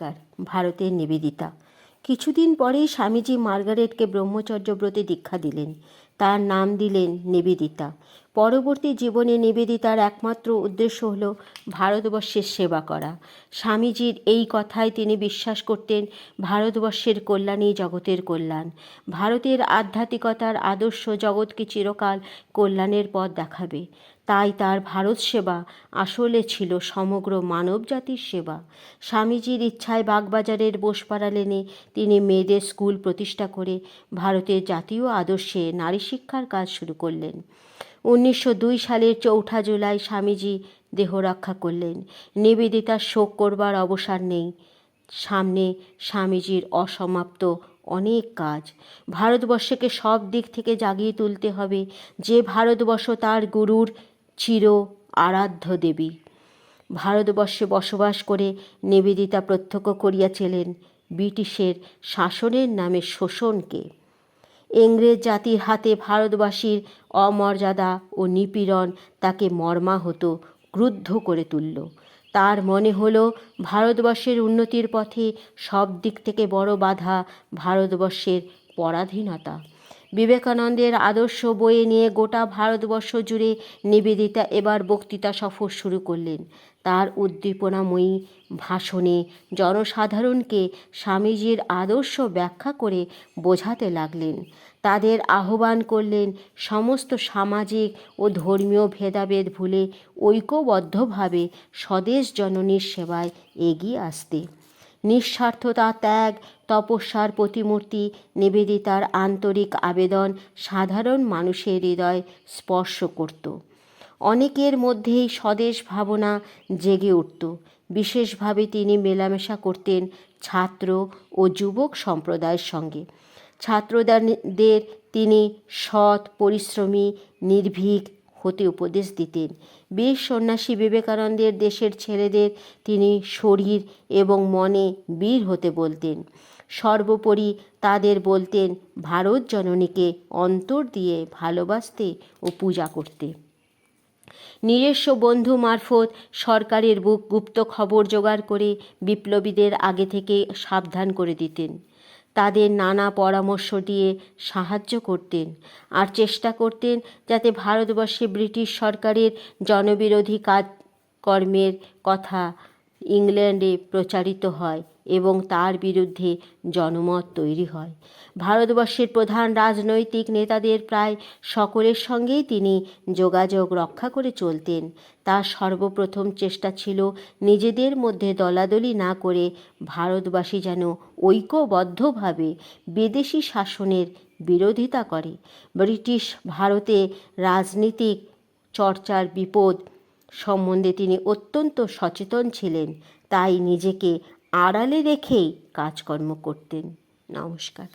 নমস্কার। ভারতের নিবেদিতা। কিছুদিন পরেই স্বামীজি মার্গারেটকে ব্রহ্মচর্য ব্রতে দীক্ষা দিলেন। তার নাম দিলেন নিবেদিতা। পরবর্তী জীবনে নিবেদিতার একমাত্র উদ্দেশ্য হল ভারতবর্ষের সেবা করা। স্বামীজির এই কথায় তিনি বিশ্বাস করতেন, ভারতবর্ষের কল্যাণই জগতের কল্যাণ। ভারতের আধ্যাত্মিকতার আদর্শ জগৎকে চিরকাল কল্যাণের পথ দেখাবে। তাই তার ভারত সেবা আসলে ছিল সমগ্র মানবজাতির সেবা। স্বামীজির ইচ্ছায় বাগবাজারের বোসপাড়া লেনে তিনি মেয়েদের স্কুল প্রতিষ্ঠা করে ভারতের জাতীয় আদর্শে নারী শিক্ষার কাজ শুরু করলেন। 1902 সালের 4 জুলাই স্বামীজি দেহ রক্ষা করলেন। নিবেদিতার শোক করবার অবসর নেই। সামনে স্বামীজির অসমাপ্ত অনেক কাজ। ভারতবর্ষকে সব দিক থেকে জাগিয়ে তুলতে হবে, যে ভারতবর্ষ তার গুরুর চির আরাধ্য দেবী। ভারতবর্ষে বসবাস করে নিবেদিতা প্রত্যক্ষ করিয়াছিলেন ব্রিটিশের শাসনের নামে শোষণকে। ইংরেজ জাতির হাতে ভারতবাসীর অমর্যাদা ও নিপীড়ন তাকে মর্মাহত, ক্রুদ্ধ করে তুলল। তার মনে হলো ভারতবর্ষের উন্নতির পথে সব দিক থেকে বড় বাধা ভারতবর্ষের পরাধীনতা। বিবেকানন্দের আদর্শ বয়ে নিয়ে গোটা ভারতবর্ষ জুড়ে নিবেদিতা এবার বক্তৃতা সফর শুরু করলেন। তার উদ্দীপনাময়ী ভাষণে জনসাধারণকে স্বামীজির আদর্শ ব্যাখ্যা করে বোঝাতে লাগলেন। তাদের আহ্বান করলেন সমস্ত সামাজিক ও ধর্মীয় ভেদাভেদ ভুলে ঐক্যবদ্ধভাবে স্বদেশ জননীর সেবায় এগিয়ে আসতে। নিঃস্বার্থতা, ত্যাগ, তপস্যার প্রতিমূর্তি নিবেদিতার আন্তরিক আবেদন সাধারণ মানুষের হৃদয় স্পর্শ করত। অনেকের মধ্যেই স্বদেশ ভাবনা জেগে উঠত। বিশেষভাবে তিনি মেলামেশা করতেন ছাত্র ও যুবক সম্প্রদায়ের সঙ্গে। ছাত্রদের তিনি সৎ, পরিশ্রমী, নির্ভীক হতে উপদেশ দিতেন। বীর সন্ন্যাসী বিবেকানন্দের দেশের ছেলেদের তিনি শরীর এবং মনে বীর হতে বলতেন। সর্বোপরি তাদের বলতেন ভারত জননীকে অন্তর দিয়ে ভালোবাসতে ও পূজা করতে। নিজস্ব বন্ধু মারফত সরকারের গুপ্ত খবর জোগাড় করে বিপ্লবীদের আগে থেকে সাবধান করে দিতেন। তাদের নানা পরামর্শ দিয়ে সাহায্য করতেন আর চেষ্টা করতেন যাতে ভারতবর্ষে ব্রিটিশ সরকারের জনবিরোধী কাজকর্মের কথা ইংল্যান্ডে প্রচারিত হয় এবং তার বিরুদ্ধে জনমত তৈরি হয়। ভারতবর্ষের প্রধান রাজনৈতিক নেতাদের প্রায় সকলের সঙ্গেই তিনি যোগাযোগ রক্ষা করে চলতেন। তার সর্বপ্রথম চেষ্টা ছিল নিজেদের মধ্যে দলাদলি না করে ভারতবাসী যেন ঐক্যবদ্ধভাবে বিদেশি শাসনের বিরোধিতা করে। ব্রিটিশ ভারতে রাজনীতিক চর্চার বিপদ সম্বন্ধে তিনি অত্যন্ত সচেতন ছিলেন, তাই নিজেকে আড়ালে রেখেই কাজকর্ম করতেন। নমস্কার।